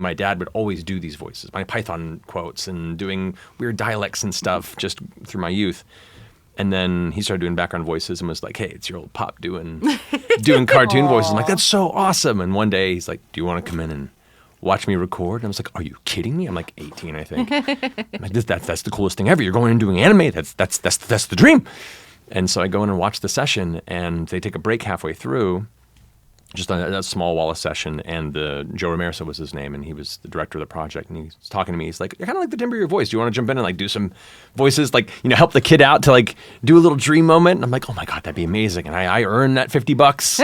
My dad would always do these voices, my Python quotes and doing weird dialects and stuff just through my youth. And then he started doing background voices and was like, hey, it's your old pop doing cartoon voices. I'm like, that's so awesome. And one day he's like, do you want to come in and watch me record? And I was like, are you kidding me? I'm like 18, I think. I'm like, that's the coolest thing ever. You're going and doing anime. That's the dream. And so I go in and watch the session, and they take a break halfway through, just on a small Wallace session, and Joe Ramirez was his name, and he was the director of the project, and he's talking to me. He's like, you're kind of like the timbre of your voice. Do you want to jump in and like do some voices, like, you know, help the kid out to like do a little dream moment? And I'm like, oh my God, that'd be amazing. And I earned that $50,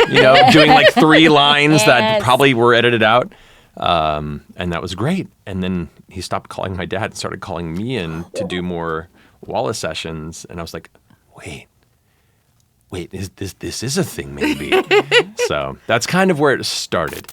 you know, doing like 3 lines that probably were edited out. And that was great. And then he stopped calling my dad and started calling me in to do more Wallace sessions. And I was like, wait, this is a thing maybe. So that's kind of where it started.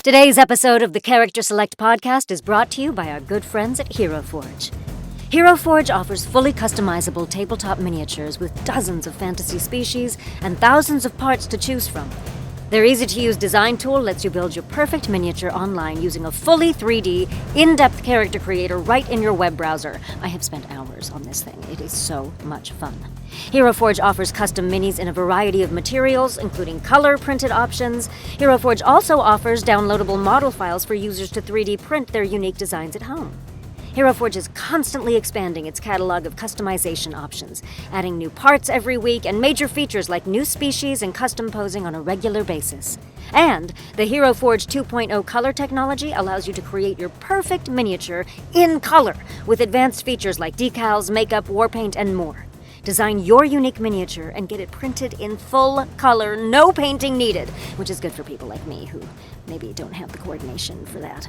Today's episode of the Character Select podcast is brought to you by our good friends at Hero Forge. Hero Forge offers fully customizable tabletop miniatures with dozens of fantasy species and thousands of parts to choose from. Their easy-to-use design tool lets you build your perfect miniature online using a fully 3D, in-depth character creator right in your web browser. I have spent hours on this thing. It is so much fun. Hero Forge offers custom minis in a variety of materials, including color-printed options. Hero Forge also offers downloadable model files for users to 3D print their unique designs at home. Hero Forge is constantly expanding its catalog of customization options, adding new parts every week and major features like new species and custom posing on a regular basis. And the Hero Forge 2.0 color technology allows you to create your perfect miniature in color with advanced features like decals, makeup, war paint, and more. Design your unique miniature and get it printed in full color, no painting needed, which is good for people like me who maybe don't have the coordination for that.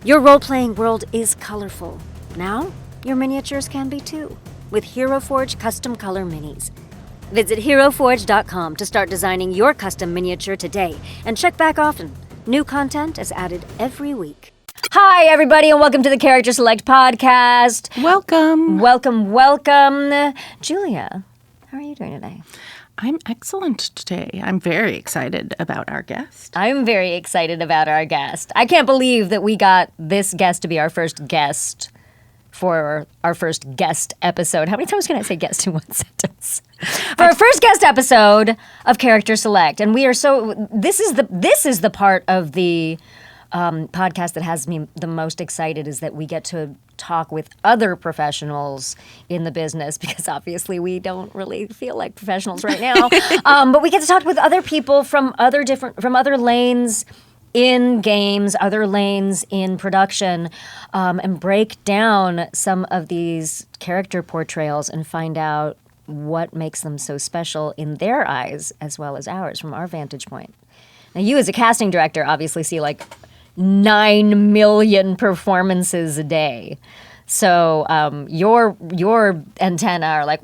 Your role-playing world is colorful. Now, your miniatures can be too, with Hero Forge custom color minis. Visit HeroForge.com to start designing your custom miniature today, and check back often. New content is added every week. Hi, everybody, and welcome to the Character Select podcast. Welcome. Welcome. Julia, how are you doing today? I'm excellent today. I'm very excited about our guest. I'm very excited about our guest. I can't believe that we got this guest to be our first guest for our first guest episode. How many times can I say guest in one sentence? For our first guest episode of Character Select. And we are so... This is the part of the podcast that has me the most excited, is that we get to talk with other professionals in the business, because obviously we don't really feel like professionals right now. But we get to talk with other people from other lanes in games, other lanes in production, and break down some of these character portrayals and find out what makes them so special in their eyes as well as ours from our vantage point. Now, you as a casting director obviously see like 9 million performances a day. So your antenna are like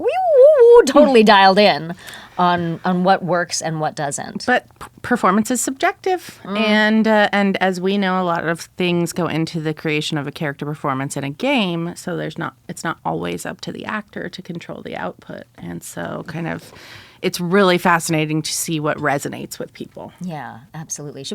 totally dialed in on what works and what doesn't. But performance is subjective, and as we know, a lot of things go into the creation of a character performance in a game. So it's not always up to the actor to control the output, and so it's really fascinating to see what resonates with people. Yeah, absolutely.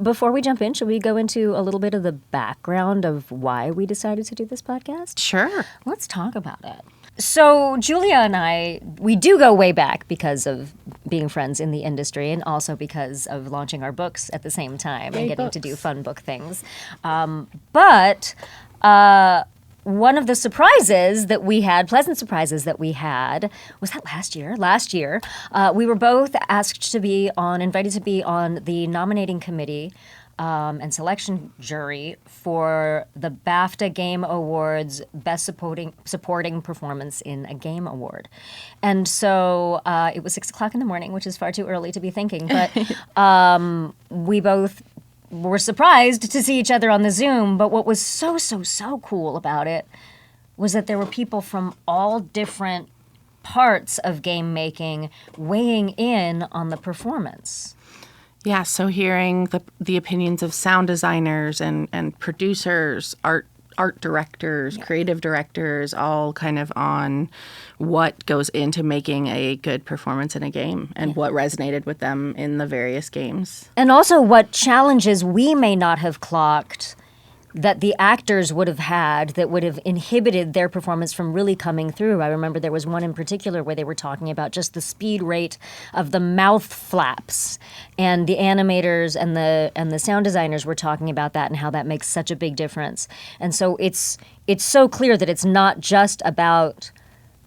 Before we jump in, should we go into a little bit of the background of why we decided to do this podcast? Sure. Let's talk about it. So Julia and I, we do go way back because of being friends in the industry, and also because of launching our books at the same time and getting to do fun book things. But one of the surprises that we had, pleasant surprises that we had, was that last year? Last year, we were both invited to be on the nominating committee and selection jury for the BAFTA Game Awards Best Supporting Performance in a Game Award. And so it was 6 o'clock in the morning, which is far too early to be thinking, but we both were surprised to see each other on the Zoom. But what was so cool about it was that there were people from all different parts of game making weighing in on the performance. Yeah, so hearing the opinions of sound designers and producers, art directors, creative directors, all kind of on what goes into making a good performance in a game and what resonated with them in the various games. And also what challenges we may not have clocked that the actors would have had that would have inhibited their performance from really coming through. I remember there was one in particular where they were talking about just the speed rate of the mouth flaps, and the animators and the sound designers were talking about that and how that makes such a big difference. And so it's so clear that it's not just about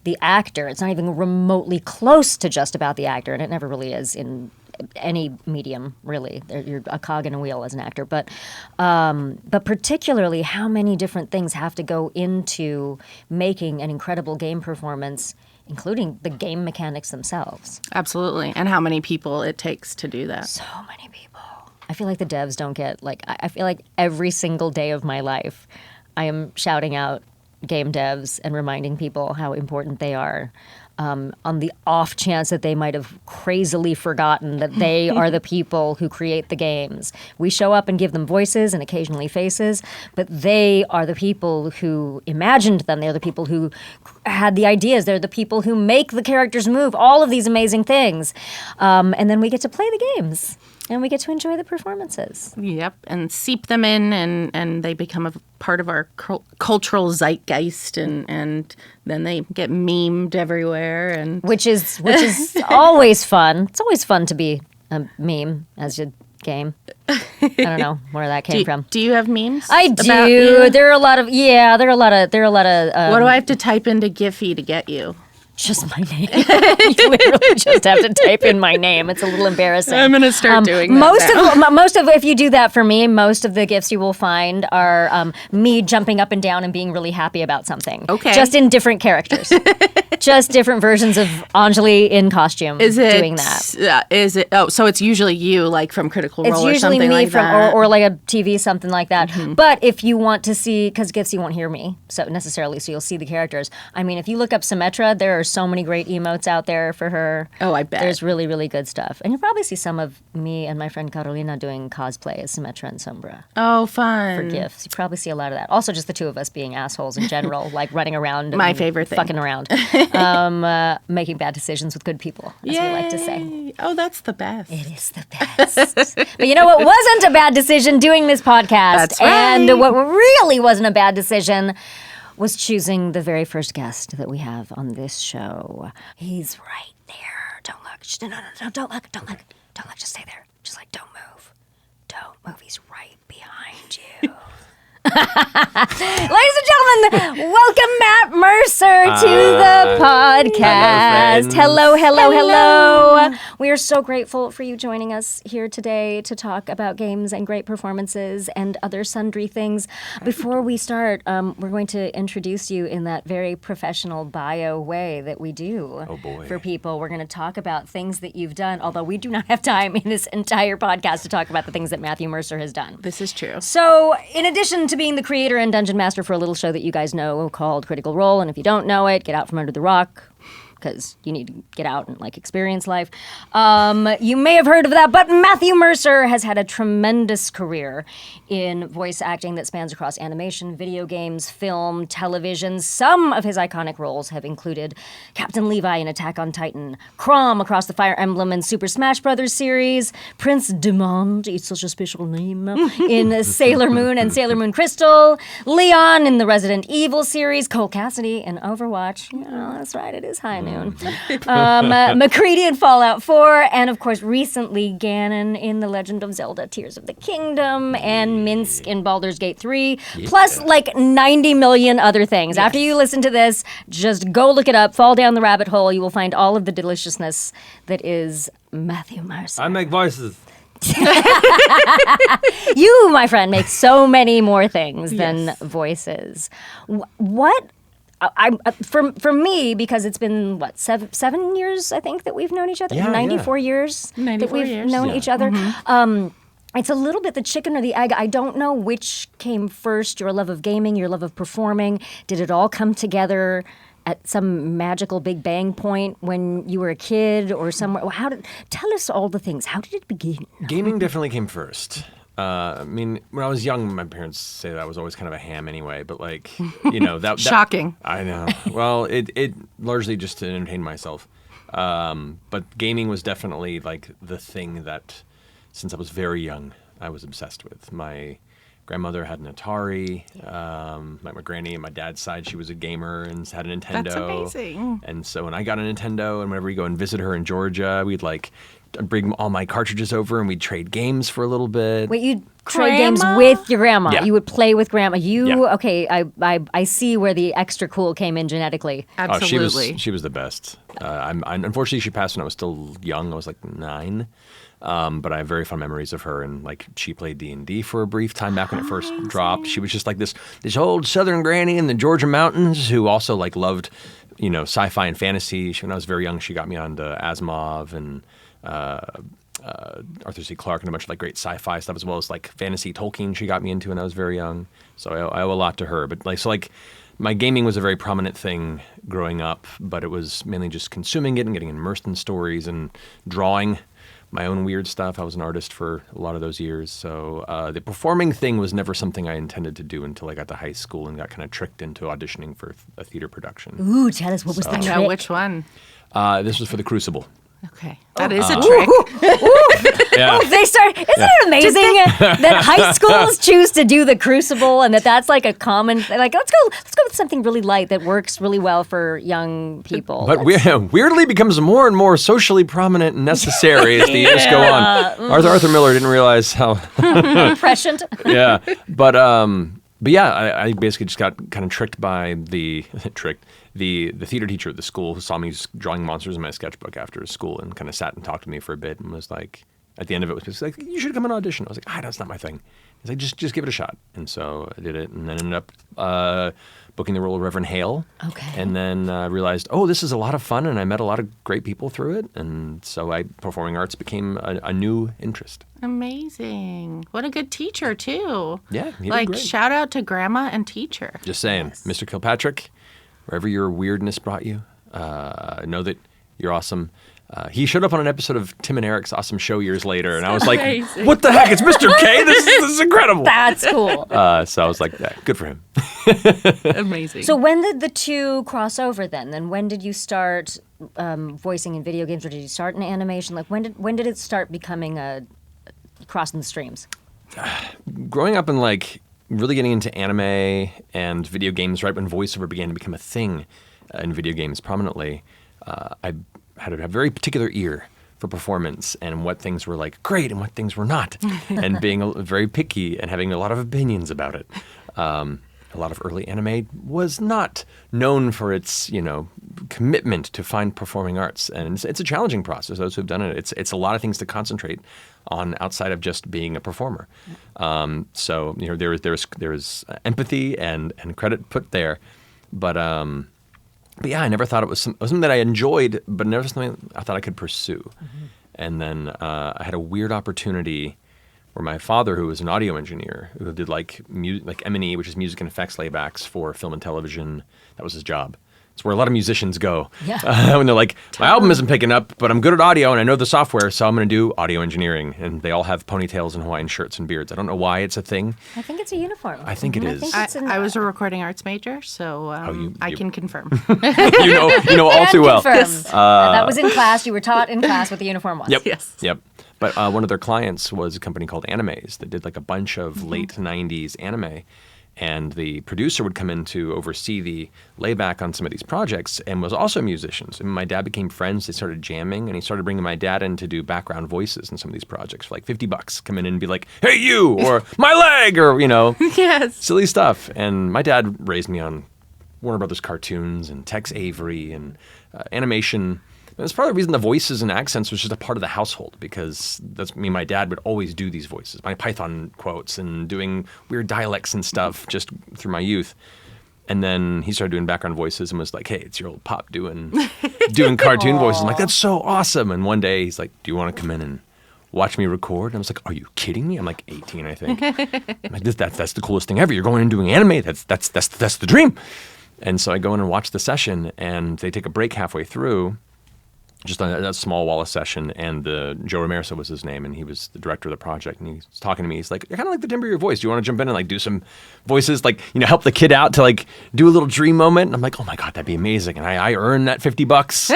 the actor. It's not even remotely close to just about the actor, and it never really is in any medium, really. You're a cog in a wheel as an actor. But particularly how many different things have to go into making an incredible game performance, including the game mechanics themselves. Absolutely. And how many people it takes to do that. So many people. I feel like the devs don't get, I feel like every single day of my life, I am shouting out game devs and reminding people how important they are. On the off chance that they might have crazily forgotten that they are the people who create the games. We show up and give them voices and occasionally faces, but they are the people who imagined them. They're the people who had the ideas. They're the people who make the characters move, all of these amazing things. And then we get to play the games. And we get to enjoy the performances. Yep, and seep them in, and they become a part of our cultural zeitgeist, and then they get memed everywhere, and which is always fun. It's always fun to be a meme as a game. I don't know where that came from. Do you have memes? I do. There are a lot of. What do I have to type into Giphy to get you? Just my name. You literally just have to type in my name. It's a little embarrassing. I'm going to start doing that most of if you do that for me, most of the gifts you will find are me jumping up and down and being really happy about something. Okay. Just in different characters. Just different versions of Anjali in costume doing that. Is it? Oh, so it's usually you, like from Critical Role or something like that. It's usually me or like a TV, something like that. Mm-hmm. But if you want to see, because gifts you won't hear me so necessarily, so you'll see the characters. I mean, if you look up Symmetra, there are so many great emotes out there for her. Oh, I bet. There's really, really good stuff. And you'll probably see some of me and my friend Carolina doing cosplay as Symmetra and Sombra. Oh, fun. For gifts. You probably see a lot of that. Also, just the two of us being assholes in general, like running around. My favorite thing. Fucking around. Making bad decisions with good people, as we like to say. Oh, that's the best. It is the best. But you know what wasn't a bad decision doing this podcast? That's right. And what really wasn't a bad decision was choosing the very first guest that we have on this show. He's right there. Don't look. No, don't look. Don't look. Don't look. Just stay there. Just like, don't move. Don't move. He's right behind you. Ladies and gentlemen, welcome Matt Mercer to the podcast. Hello. We are so grateful for you joining us here today to talk about games and great performances and other sundry things. Before we start, we're going to introduce you in that very professional bio way that we do for people. We're going to talk about things that you've done, although we do not have time in this entire podcast to talk about the things that Matthew Mercer has done. This is true. So, in addition to being the creator and dungeon master for a little show that you guys know called Critical Role, and if you don't know it, get out from under the rock, because you need to get out and experience life. You may have heard of that, but Matthew Mercer has had a tremendous career in voice acting that spans across animation, video games, film, television. Some of his iconic roles have included Captain Levi in Attack on Titan, Chrom across the Fire Emblem and Super Smash Bros. Series, Prince Demond, it's such a special name, in Sailor Moon and Sailor Moon Crystal, Leon in the Resident Evil series, Cole Cassidy in Overwatch. Oh, that's right, it is Jaime. afternoon. McCready in Fallout 4, and of course recently Ganon in The Legend of Zelda Tears of the Kingdom, and Minsk in Baldur's Gate 3, plus like 90 million other things. After you listen to this, just go look it up, fall down the rabbit hole. You will find all of the deliciousness that is Matthew Mercer. I make voices. You, my friend, make so many more things than voices. What? For me, because it's been, 7 years, I think, that we've known each other? Yeah, 94 years that 94 we've years. known each other. It's a little bit the chicken or the egg. I don't know which came first, your love of gaming, your love of performing. Did it all come together at some magical Big Bang point when you were a kid or somewhere? Tell us all the things. How did it begin? Gaming definitely came first. I mean, when I was young, my parents say that I was always kind of a ham anyway, but like, that... Shocking. I know. Well, it largely just to entertain myself. But gaming was definitely like the thing that, since I was very young, I was obsessed with. My grandmother had an Atari. My granny on my dad's side, she was a gamer and had a Nintendo. That's amazing. And so when I got a Nintendo, and whenever we go and visit her in Georgia, we'd like bring all my cartridges over and we'd trade games for a little bit. Wait, you'd trade games with your grandma? Yeah. You would play with grandma? Yeah. Okay, I see where the extra cool came in genetically. Absolutely. Oh, she was the best. Unfortunately, she passed when I was still young. I was like 9. But I have very fond memories of her, and like she played D&D for a brief time back when it first dropped. She was just like this old Southern granny in the Georgia mountains who also like loved, sci-fi and fantasy. When I was very young, she got me onto Asimov and Arthur C. Clarke and a bunch of like great sci-fi stuff, as well as like fantasy Tolkien. She got me into when I was very young, so I owe a lot to her. But my gaming was a very prominent thing growing up, but it was mainly just consuming it and getting immersed in stories and drawing my own weird stuff. I was an artist for a lot of those years. So the performing thing was never something I intended to do until I got to high school and got kind of tricked into auditioning for a theater production. Ooh, tell us, what was the I trick? know, which one? This was for The Crucible. Okay. That is a trick. Yeah. They start. Isn't it amazing that high schools choose to do the Crucible, and that's like a common, like, let's go with something really light that works really well for young people. But weirdly becomes more and more socially prominent and necessary as the years go on. Arthur Miller didn't realize how Prescient. Yeah. But yeah, I basically just got kind of tricked by the theater teacher at the school, who saw me just drawing monsters in my sketchbook after school and kind of sat and talked to me for a bit and was like, at the end of it, was just like, you should come and audition. I was like, that's not my thing. He's like, just give it a shot. And so I did it, and then ended up booking the role of Reverend Hale. Okay. And then realized, this is a lot of fun, and I met a lot of great people through it. And so performing arts became a new interest. Amazing. What a good teacher, too. Yeah, he did like, great. Shout out to grandma and teacher. Just saying, Mr. Kilpatrick, wherever your weirdness brought you, know that you're awesome. He showed up on an episode of Tim and Eric's Awesome Show years later, and I was like, amazing. what the heck? It's Mr. K? This is incredible. That's cool. So I was like, good for him. Amazing. So when did the two cross over then? Then when did you start voicing in video games, or did you start in animation? Like, when did it start becoming a crossing the streams? Growing up and like really getting into anime and video games right when voiceover began to become a thing in video games prominently, I had a very particular ear for performance and what things were like great and what things were not, and being very picky and having a lot of opinions about it. A lot of early anime was not known for its, commitment to fine performing arts, and it's a challenging process. Those who've done it, it's a lot of things to concentrate on outside of just being a performer. So there's empathy and credit put there, but yeah, I never thought it was something that I enjoyed, but never something I thought I could pursue. Mm-hmm. And then I had a weird opportunity where my father, who was an audio engineer, who did like M&E, which is music and effects laybacks for film and television, that was his job. It's where a lot of musicians go when they're like, my album isn't picking up, but I'm good at audio and I know the software, so I'm going to do audio engineering. And they all have ponytails and Hawaiian shirts and beards. I don't know why it's a thing. I think it's a uniform. I think it is. I was a recording arts major, so I can confirm. you know all too well. Yes. That was in class. You were taught in class what the uniform was. Yep. Yes. Yep. But one of their clients was a company called Animes that did like a bunch of late 90s anime. And the producer would come in to oversee the layback on some of these projects and was also a musician. So my dad became friends. They started jamming, and he started bringing my dad in to do background voices in some of these projects for like $50. Come in and be like, "Hey, you," or "My leg," or, Yes. silly stuff. And my dad raised me on Warner Brothers cartoons and Tex Avery and animation. And that's part of the reason the voices and accents was just a part of the household, because that's me and my dad would always do these voices, my Python quotes and doing weird dialects and stuff just through my youth. And then he started doing background voices and was like, "Hey, it's your old pop doing cartoon voices." I'm like, "That's so awesome." And one day he's like, "Do you want to come in and watch me record?" And I was like, "Are you kidding me?" I'm like 18, I think. I'm like, that's the coolest thing ever. You're going and doing anime. That's the dream. And so I go in and watch the session, and they take a break halfway through, just on a small Wallace session, and Joe Ramirez was his name, and he was the director of the project, and he's talking to me. He's like, "You're kind of like the timbre of your voice. Do you want to jump in and like do some voices, like, help the kid out to like do a little dream moment?" And I'm like, "Oh my God, that'd be amazing." And I earned that $50,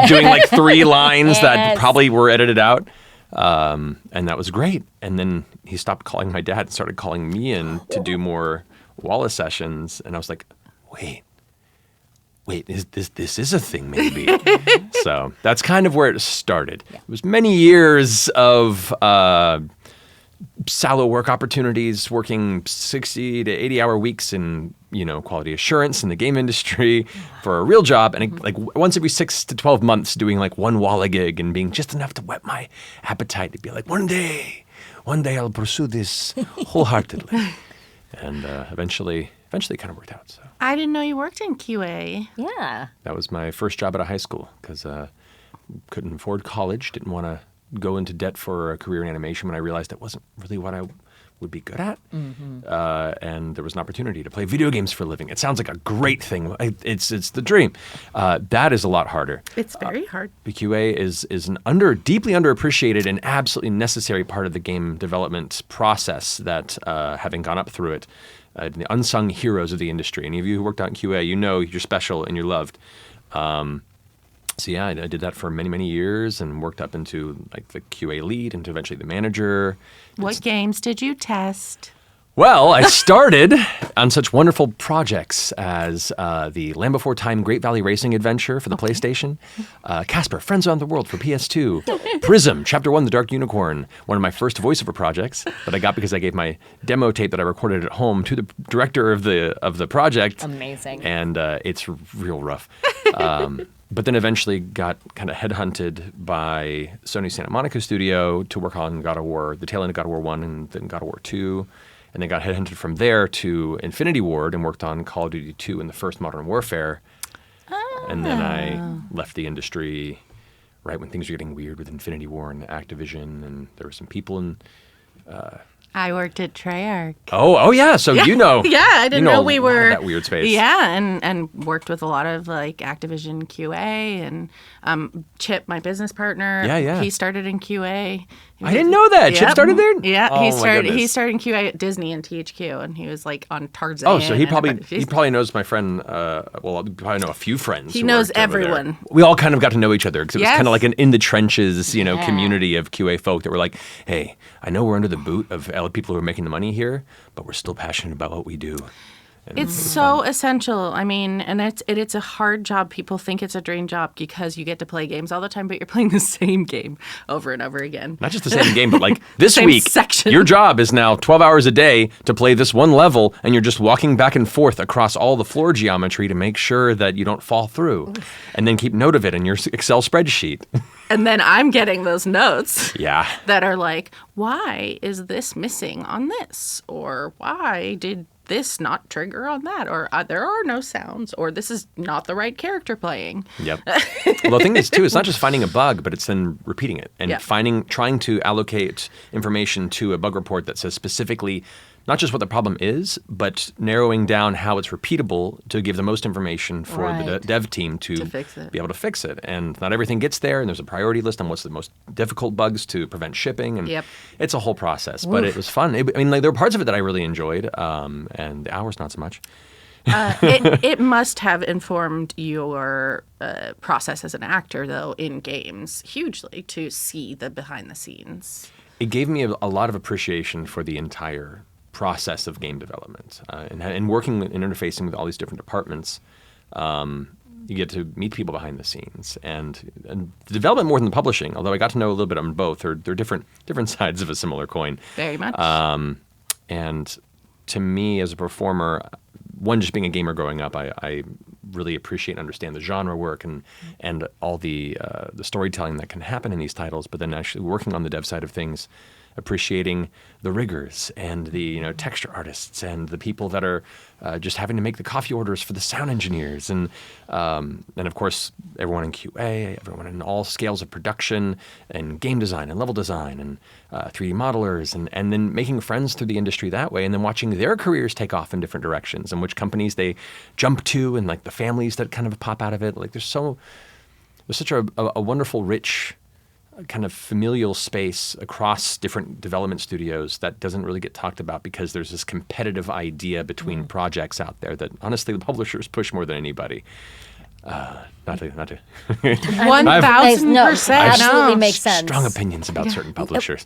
doing like 3 lines that probably were edited out. And that was great. And then he stopped calling my dad and started calling me in to do more Wallace sessions. And I was like, wait, this is a thing maybe. So that's kind of where it started. It was many years of sallow work opportunities, working 60 to 80-hour weeks in, quality assurance in the game industry for a real job. And like once every 6 to 12 months doing like one Walla gig and being just enough to whet my appetite to be like, one day I'll pursue this wholeheartedly. And eventually it kind of worked out. So I didn't know you worked in QA. Yeah. that was my first job out of high school, because couldn't afford college, didn't want to go into debt for a career in animation when I realized that wasn't really what I would be good at. And there was an opportunity to play video games for a living. It sounds like a great thing. It's the dream. That is a lot harder. It's very hard. The QA is an deeply underappreciated and absolutely necessary part of the game development process that, having gone up through it, the unsung heroes of the industry. Any of you who worked out in QA, you're special and you're loved. So yeah, I did that for many, many years and worked up into like the QA lead and to eventually the manager. What games did you test? Well, I started on such wonderful projects as the Land Before Time Great Valley Racing Adventure for the PlayStation, Casper, Friends Around the World for PS2, Prism, Chapter 1, The Dark Unicorn, one of my first voiceover projects that I got because I gave my demo tape that I recorded at home to the director of the project. Amazing. And it's real rough. But then eventually got kind of headhunted by Sony Santa Monica Studio to work on God of War, the tail end of God of War 1 and then God of War 2. And then got headhunted from there to Infinity Ward and worked on Call of Duty 2 and the first Modern Warfare. And then I left the industry right when things were getting weird with Infinity War and Activision, and there were some people in... I worked at Treyarch. Oh yeah, so you know. Yeah, I didn't know we were... that weird space. Yeah, and worked with a lot of like Activision QA, and Chip, my business partner. Yeah. He started in QA. I didn't know that. Chip started there? Yeah, Oh, he my started goodness. in QA at Disney and THQ, and he was like on Tarzan. Oh, so he and probably knows my friend. Well, you probably know a few friends. He who knows worked over there. everyone. We all kind of got to know each other because it was Yes. kind of like an in the trenches, community of QA folk that were like, "Hey, I know we're under the boot of all the people who are making the money here, but we're still passionate about what we do." And It's so essential. I mean, and it's a hard job. People think it's a dream job because you get to play games all the time, but you're playing the same game over and over again. not just the same game, but like this Same week, section. your job is now 12 hours a day to play this one level, and you're just walking back and forth across all the floor geometry to make sure that you don't fall through, and then keep note of it in your Excel spreadsheet. And then I'm getting those notes Yeah. that are like, why is this missing on this? Or why did this not trigger on that? Or there are no sounds, or this is not the right character playing. Yep. Well, the thing is, too, it's not just finding a bug, but it's then repeating it and Yeah. trying to allocate information to a bug report that says specifically not just what the problem is, but narrowing down how it's repeatable to give the most information for the Right. dev team to fix it. be able to fix it. And not everything gets there, and there's a priority list on what's the most difficult bugs to prevent shipping. And Yep. it's a whole process, but it was fun. There were parts of it that I really enjoyed, and the hours not so much. It must have informed your process as an actor, though, in games hugely to see the behind the scenes. It gave me a lot of appreciation for the entire process of game development. And working and interfacing with all these different departments, you get to meet people behind the scenes. And the development more than the publishing, although I got to know a little bit on both. They're different sides of a similar coin. Very much. And to me, as a performer, one, just being a gamer growing up, I really appreciate and understand the genre work and all the storytelling that can happen in these titles. But then actually working on the dev side of things, appreciating the riggers and the texture artists and the people that are just having to make the coffee orders for the sound engineers and of course everyone in QA, everyone in all scales of production and game design and level design and 3D modelers and then making friends through the industry that way and then watching their careers take off in different directions and which companies they jump to and like the families that kind of pop out of it. Like there's such a wonderful, rich kind of familial space across different development studios that doesn't really get talked about because there's this competitive idea between projects out there that honestly the publishers push more than anybody. Not to 1,000%. Absolutely makes sense. Strong opinions about certain publishers.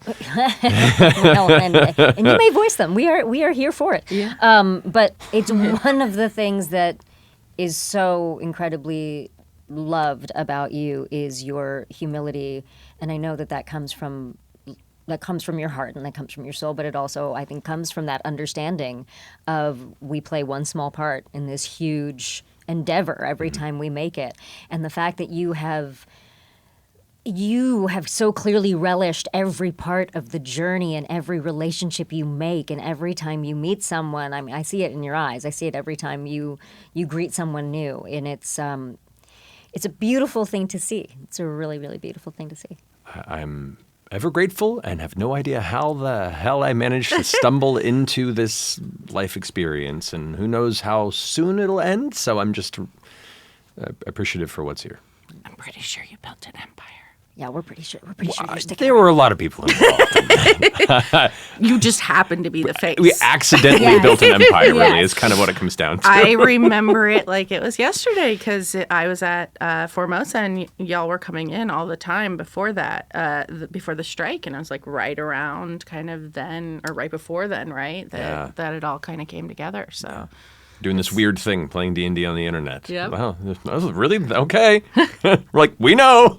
and you may voice them. We are here for it. Yeah. But it's one of the things that is so incredibly loved about you is your humility, and I know that comes from your heart and that comes from your soul, but it also I think comes from that understanding of we play one small part in this huge endeavor every time we make it, and the fact that you have so clearly relished every part of the journey and every relationship you make and every time you meet someone. I mean, I see it in your eyes. I see it every time you greet someone new, and it's a beautiful thing to see. It's a really, really beautiful thing to see. I'm ever grateful and have no idea how the hell I managed to stumble into this life experience. And who knows how soon it'll end. So I'm just appreciative for what's here. I'm pretty sure you built an empire. Yeah, we're pretty sure you're sticking There were a lot of people involved. You just happened to be the face. We accidentally built an empire, really, is kind of what it comes down to. I remember it like it was yesterday because I was at Formosa and y'all were coming in all the time before that, before the strike. And I was like right around kind of then, or right before then, right? That it all kind of came together, so... Doing this weird thing, playing D&D on the internet. Yep. Wow, really? Okay. We're like, we know.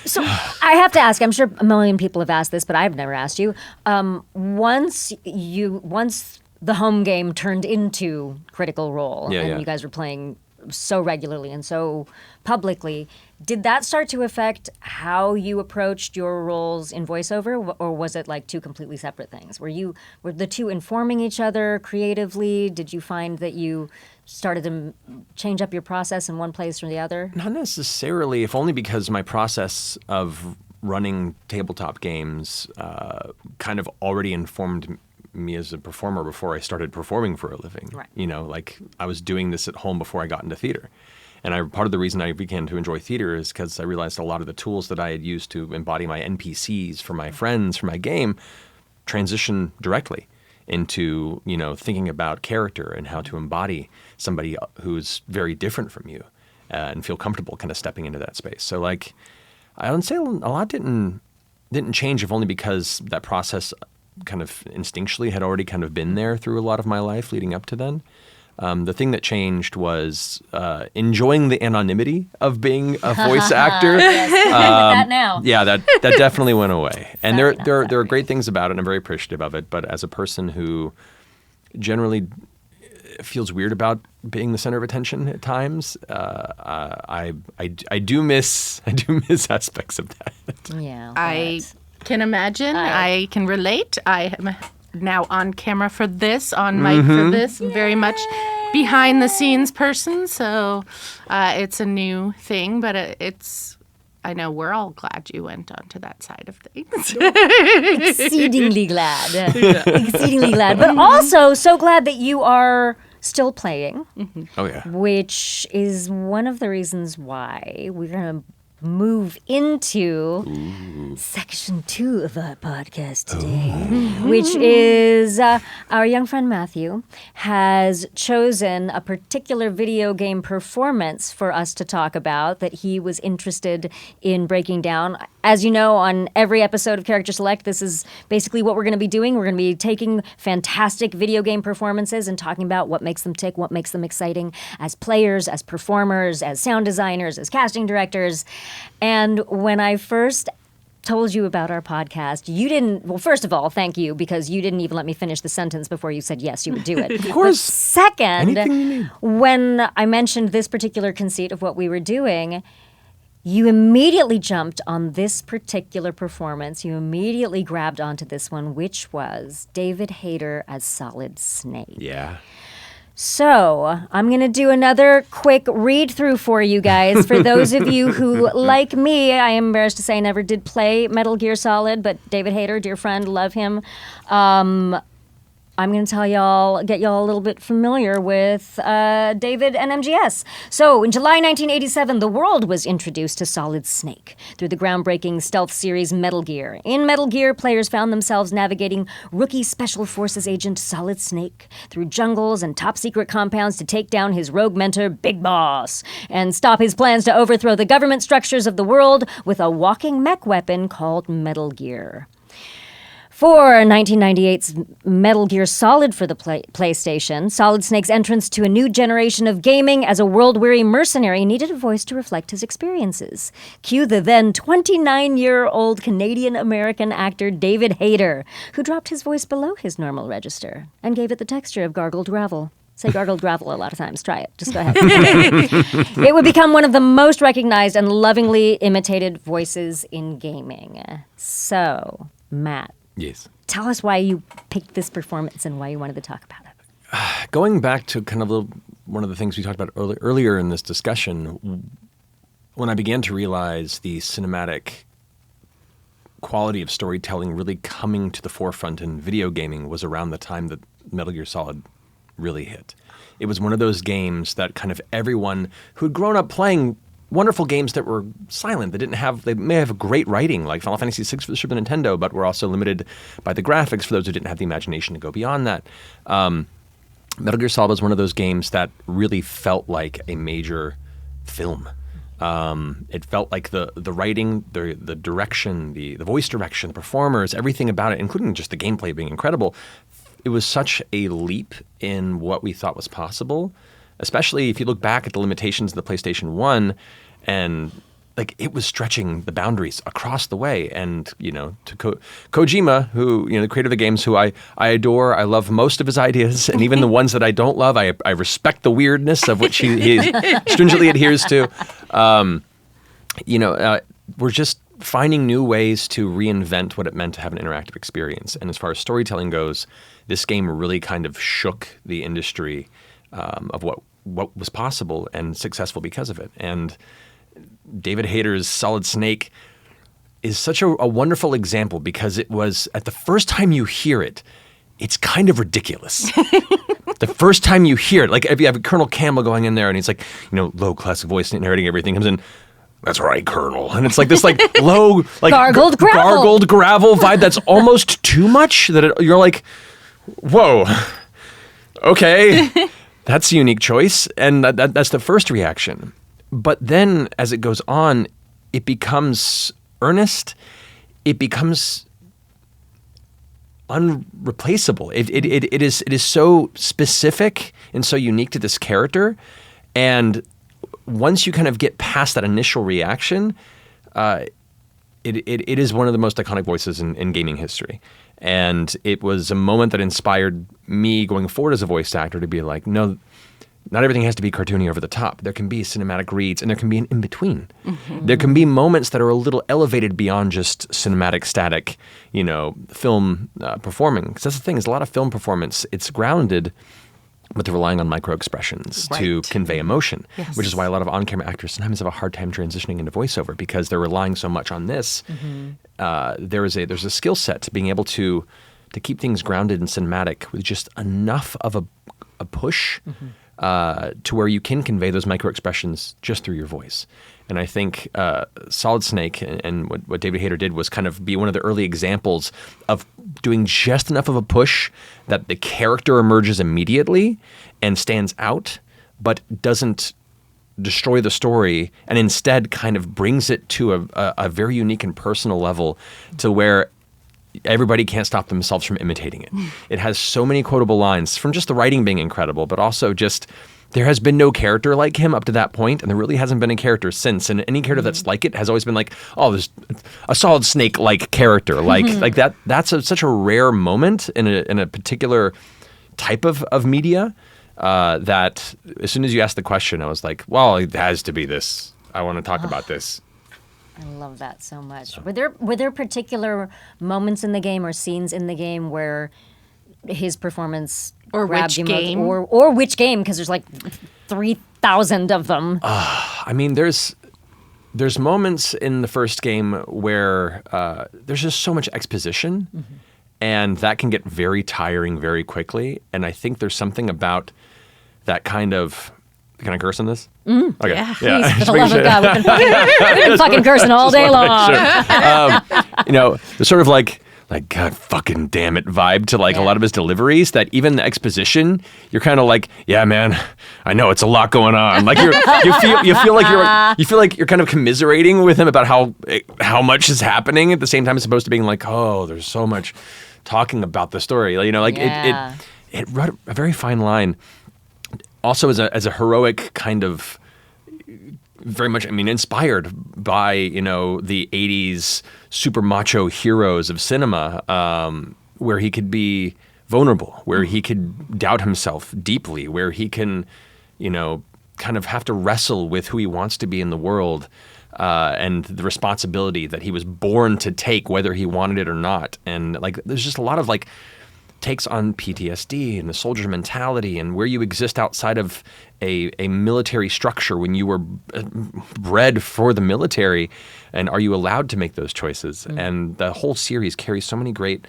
So I have to ask, I'm sure a million people have asked this, but I've never asked you. Once the home game turned into Critical Role and you guys were playing so regularly and so publicly, did that start to affect how you approached your roles in voiceover, or was it like two completely separate things? Were the two informing each other creatively? Did you find that you started to change up your process in one place or the other? Not necessarily, if only because my process of running tabletop games kind of already informed me as a performer before I started performing for a living. Right. Like I was doing this at home before I got into theater. And part of the reason I began to enjoy theater is because I realized a lot of the tools that I had used to embody my NPCs for my friends, for my game, transition directly into, thinking about character and how to embody somebody who's very different from you and feel comfortable kind of stepping into that space. So like, I would say a lot didn't change, if only because that process kind of instinctually had already kind of been there through a lot of my life leading up to then. The thing that changed was enjoying the anonymity of being a voice actor. That now. Yeah, that definitely went away. And there are great things about it, and I'm very appreciative of it. But as a person who generally feels weird about being the center of attention at times, I do miss aspects of that. Yeah. I can imagine. I can relate. I am now on camera for this, on mic for this, very much behind the scenes person. So it's a new thing, but I know we're all glad you went onto that side of things. Exceedingly glad. Exceedingly glad. But also so glad that you are still playing. Oh, yeah. Which is one of the reasons why we're going to move into section 2 of our podcast today, which is our young friend Matthew has chosen a particular video game performance for us to talk about that he was interested in breaking down. As you know, on every episode of Character Select, this is basically what we're going to be doing. We're going to be taking fantastic video game performances and talking about what makes them tick, what makes them exciting as players, as performers, as sound designers, as casting directors. And when I first told you about our podcast, you didn't, well, first of all, thank you, because you didn't even let me finish the sentence before you said yes, you would do it. Of course. But second, Anything you need. when I mentioned this particular conceit of what we were doing, you immediately jumped on this particular performance. You immediately grabbed onto this one, which was David Hayter as Solid Snake. Yeah. So, I'm going to do another quick read-through for you guys. For those of you who, like me, I am embarrassed to say never did play Metal Gear Solid, but David Hayter, dear friend, love him. I'm going to get y'all a little bit familiar with David and MGS. So, in July 1987, the world was introduced to Solid Snake through the groundbreaking stealth series Metal Gear. In Metal Gear, players found themselves navigating rookie Special Forces agent Solid Snake through jungles and top-secret compounds to take down his rogue mentor, Big Boss, and stop his plans to overthrow the government structures of the world with a walking mech weapon called Metal Gear. For 1998's Metal Gear Solid for the PlayStation, Solid Snake's entrance to a new generation of gaming as a world-weary mercenary needed a voice to reflect his experiences. Cue the then 29-year-old Canadian-American actor David Hayter, who dropped his voice below his normal register and gave it the texture of gargled gravel. Say gargled gravel a lot of times. Try it. Just go ahead. It would become one of the most recognized and lovingly imitated voices in gaming. So, Matt. Yes. Tell us why you picked this performance and why you wanted to talk about it. Going back to kind of one of the things we talked about earlier in this discussion, when I began to realize the cinematic quality of storytelling really coming to the forefront in video gaming was around the time that Metal Gear Solid really hit. It was one of those games that kind of everyone who had grown up playing wonderful games that were silent, they may have great writing, like Final Fantasy VI for the Super Nintendo, but were also limited by the graphics for those who didn't have the imagination to go beyond that. Metal Gear Solid was one of those games that really felt like a major film. It felt like the writing, the direction, the voice direction, the performers, everything about it, including just the gameplay being incredible. It was such a leap in what we thought was possible, especially if you look back at the limitations of the PlayStation 1, and like it was stretching the boundaries across the way. And, to Kojima, who, the creator of the games, who I adore, I love most of his ideas, and even the ones that I don't love, I respect the weirdness of which he stringently adheres to. We're just finding new ways to reinvent what it meant to have an interactive experience. And as far as storytelling goes, this game really kind of shook the industry of what was possible and successful because of it. And David Hayter's Solid Snake is such a wonderful example because it was, at the first time you hear it, it's kind of ridiculous. The first time you hear it, like if you have Colonel Campbell going in there and he's like, low classic voice narrating everything, comes in, "That's right, Colonel." And it's like this low, gargled gravel vibe that's almost too much that you're like, whoa, okay. That's a unique choice, and that's the first reaction. But then, as it goes on, it becomes earnest. It becomes unreplaceable. It is so specific and so unique to this character. And once you kind of get past that initial reaction, it is one of the most iconic voices in gaming history. And it was a moment that inspired me going forward as a voice actor to be like, no, not everything has to be cartoony over the top. There can be cinematic reads, and there can be an in-between. Mm-hmm. There can be moments that are a little elevated beyond just cinematic, static, film performing. Because that's the thing, is a lot of film performance, it's grounded, but they're relying on micro-expressions to convey emotion, which is why a lot of on-camera actors sometimes have a hard time transitioning into voiceover because they're relying so much on this. Mm-hmm. There's a skill set to being able to keep things grounded and cinematic with just enough of a push to where you can convey those micro-expressions just through your voice. And I think Solid Snake and what David Hayter did was kind of be one of the early examples of doing just enough of a push that the character emerges immediately and stands out, but doesn't destroy the story, and instead kind of brings it to a very unique and personal level to where everybody can't stop themselves from imitating it. It has so many quotable lines from just the writing being incredible, but also just there has been no character like him up to that point, and there really hasn't been a character since. And any character that's like it has always been like, oh, there's a Solid Snake-like character. Like that. That's such a rare moment in a particular type of media that as soon as you asked the question, I was like, well, it has to be this. I want to talk about this. I love that so much. Were there particular moments in the game or scenes in the game where his performance or grabbed which you game or which game? Because there's like 3,000 of them. I mean, there's moments in the first game where there's just so much exposition, and that can get very tiring very quickly. And I think there's something about that kind of. Can I curse on this? Okay. Yeah. Please, for the love of God, we've been fucking cursing all day long. The sort of like God fucking damn it vibe to a lot of his deliveries. That even the exposition, you're kind of like, yeah, man, I know it's a lot going on. Like you feel like you're kind of commiserating with him about how much is happening at the same time as opposed to being like, oh, there's so much talking about the story. It wrote a very fine line. Also, as a heroic kind of, very much, inspired by the '80s super macho heroes of cinema, where he could be vulnerable, where he could doubt himself deeply, where he can, kind of have to wrestle with who he wants to be in the world, and the responsibility that he was born to take, whether he wanted it or not. And there's just a lot of takes on PTSD and the soldier mentality and where you exist outside of a military structure when you were bred for the military, and are you allowed to make those choices? And the whole series carries so many great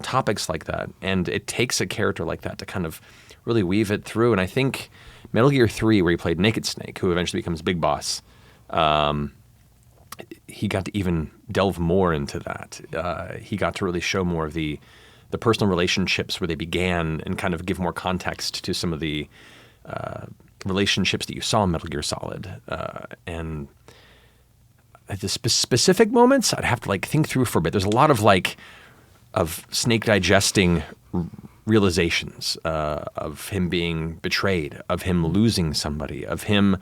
topics like that, and it takes a character like that to kind of really weave it through. And I think Metal Gear 3, where he played Naked Snake, who eventually becomes Big Boss, he got to even delve more into that. He got to really show more of the personal relationships where they began and kind of give more context to some of the relationships that you saw in Metal Gear Solid. And at the specific moments, I'd have to think through for a bit. There's a lot of Snake digesting realizations of him being betrayed, of him losing somebody, of him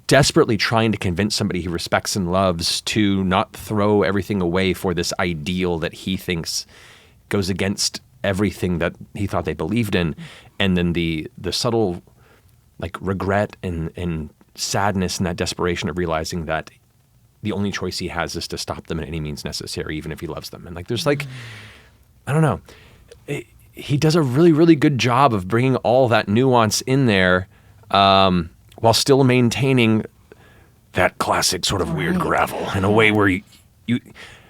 desperately trying to convince somebody he respects and loves to not throw everything away for this ideal that he thinks goes against everything that he thought they believed in. And then the subtle regret and sadness and that desperation of realizing that the only choice he has is to stop them at any means necessary, even if he loves them. And there's I don't know. He does a really, really good job of bringing all that nuance in there while still maintaining that classic sort of weird gravel in a way where you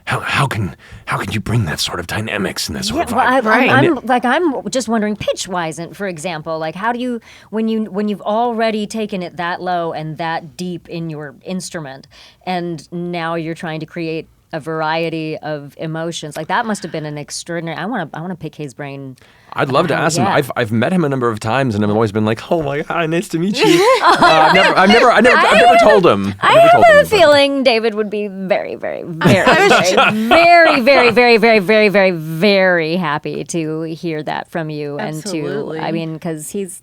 how can you bring that sort of dynamics and that sort of vibe? I'm just wondering, pitch-wise, for example, how do you when you've already taken it that low and that deep in your instrument, and now you're trying to create a variety of emotions, that must have been an extraordinary. I want to pick his brain. I'd love to ask him. I've met him a number of times, and I've always been like, "Oh my God, nice to meet you." I've never told him. I have a feeling David would be very, very, very, very, very, very, very, very, very, very happy to hear that from you. Absolutely. And because he's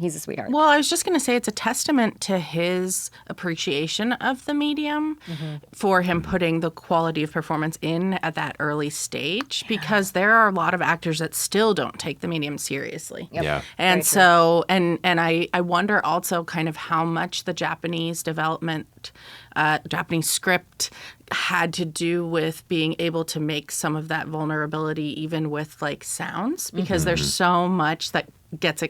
a sweetheart. Well, I was just going to say it's a testament to his appreciation of the medium for him putting the quality of performance in at that early stage, because there are a lot of actors that still don't take the medium seriously. Yep. Yeah. And so, and I wonder also kind of how much the Japanese development, Japanese script had to do with being able to make some of that vulnerability even with sounds, because there's so much that gets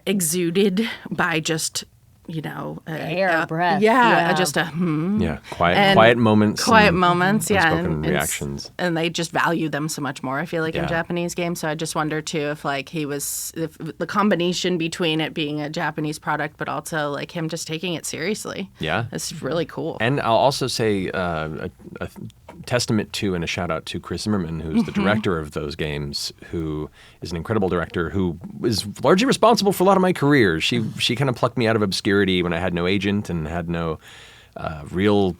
exuded by just Air, breath. Yeah, just a Yeah, quiet moments. Quiet moments, yeah. Unspoken reactions. And they just value them so much more, I feel like, in Japanese games. So I just wonder, too, if the combination between it being a Japanese product, but also, like, him just taking it seriously. Yeah. It's really cool. And I'll also say a testament to and a shout out to Chris Zimmerman, who's the director of those games, who is an incredible director who is largely responsible for a lot of my career. She kind of plucked me out of obscurity when I had no agent and had no real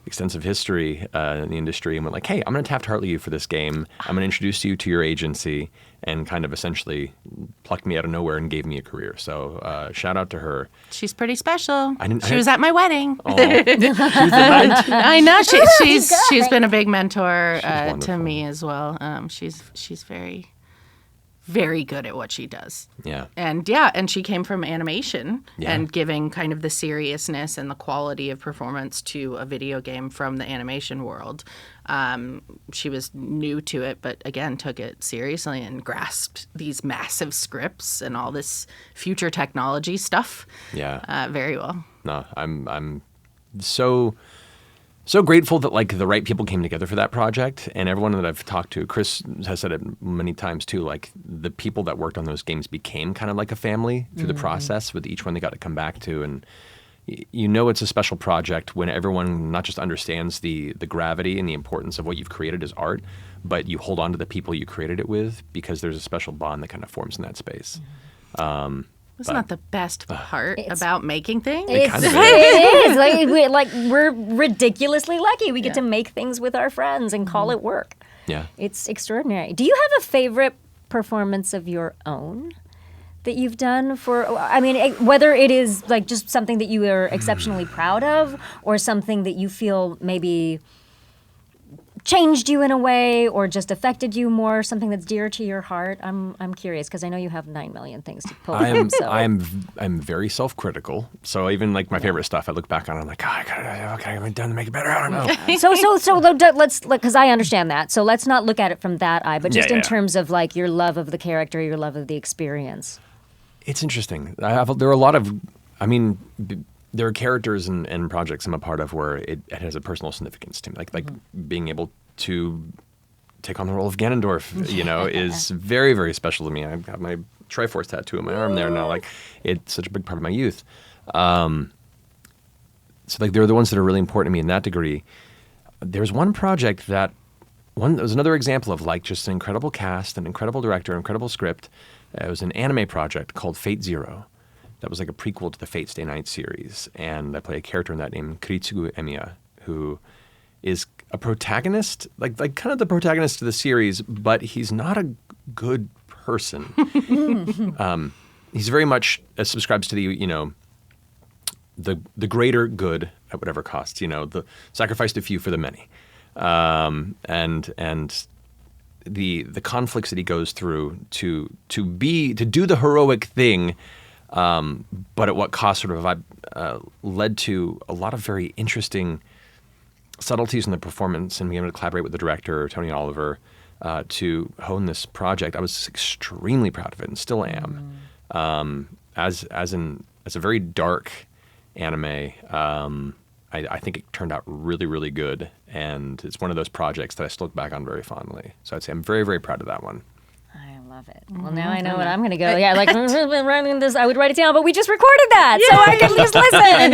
extensive history in the industry, and went like, hey, I'm going to Taft-Hartley you for this game. I'm going to introduce you to your agency, and kind of essentially plucked me out of nowhere and gave me a career. So shout out to her. She's pretty special. She was at my wedding. Oh, she was I know. She's been a big mentor to me as well. She's very, very good at what she does. Yeah. And she came from animation Yeah. and giving kind of the seriousness and the quality of performance to a video game from the animation world. She was new to it, but again, took it seriously and grasped these massive scripts and all this future technology stuff. Yeah. Very well. No, I'm so grateful that like the right people came together for that project, and everyone that I've talked to, Chris has said it many times too, like the people that worked on those games became kind of like a family through the process. With each one they got to come back to, and it's a special project when everyone not just understands the gravity and the importance of what you've created as art, but you hold on to the people you created it with, because there's a special bond that kind of forms in that space. Isn't that the best part about making things? It is. We're ridiculously lucky. We get to make things with our friends and call it work. Yeah. It's extraordinary. Do you have a favorite performance of your own that you've done whether it is like just something that you are exceptionally proud of, or something that you feel maybe changed you in a way or just affected you more, something that's dear to your heart? I'm curious, because I know you have 9 million things to pull from. I'm very self-critical. So even like my favorite stuff, I look back on it, I'm like, what can I have done to make it better? I don't know. So let's, because I understand that. So let's not look at it from that eye, but just in terms of like your love of the character, your love of the experience. It's interesting. There are a lot of, there are characters and projects I'm a part of where it has a personal significance to me. Like being able to take on the role of Ganondorf, is very, very special to me. I've got my Triforce tattoo on my arm there now. Like, it's such a big part of my youth. So like they're the ones that are really important to me in that degree. There's one project that was another example of like just an incredible cast, an incredible director, an incredible script. It was an anime project called Fate Zero. That was like a prequel to the Fate Stay Night series. And I play a character in that named Kiritsugu Emiya, who is a protagonist, like kind of the protagonist of the series, but he's not a good person. He's very much subscribes to the greater good at whatever cost, the sacrifice the few for the many. And the conflicts that he goes through to do the heroic thing, but at what cost sort of led to a lot of very interesting subtleties in the performance, and being able to collaborate with the director, Tony Oliver, to hone this project. I was extremely proud of it and still am. As a very dark anime, I think it turned out really, really good, and it's one of those projects that I still look back on very fondly. So I'd say I'm very, very proud of that one. I love it. Well, now I know what I'm going to go. Yeah, like running this, I would wite it down, but we just recorded that, so I can just listen.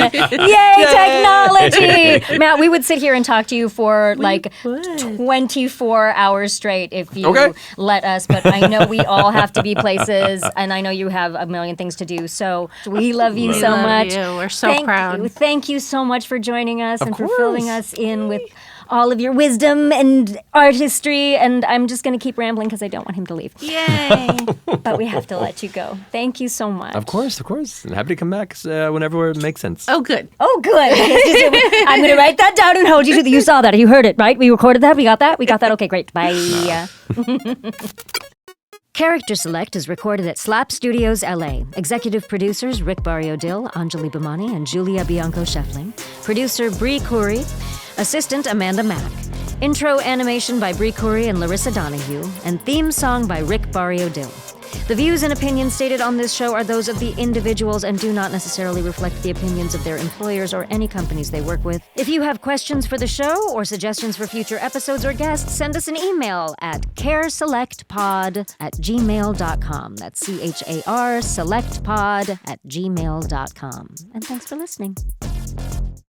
Yay, technology! Matt, we would sit here and talk to you for 24 hours straight if you let us, but I know we all have to be places, and I know you have a million things to do, so we love you so much. We're so proud. Thank you so much for joining us for filling us in with all of your wisdom and artistry, and I'm just going to keep rambling because I don't want him to leave. Yay! But we have to let you go. Thank you so much. Of course. And happy to come back whenever it makes sense. Oh, good. I'm going to write that down and hold you to the... You saw that. You heard it, right? We recorded that. We got that. Okay, great. Bye. Character Select is recorded at Slap Studios, LA. Executive producers Rick Barrio Dill, Anjali Bhimani, and Julia Bianco Schoeffling. Producer Bree Coorey. Assistant Amanda Mack. Intro animation by Bree Coorey and Larissa Donahoe. And theme song by Rick Barrio Dill. The views and opinions stated on this show are those of the individuals and do not necessarily reflect the opinions of their employers or any companies they work with. If you have questions for the show or suggestions for future episodes or guests, send us an email at careselectpod@gmail.com. That's CHAR selectpod@gmail.com. And thanks for listening.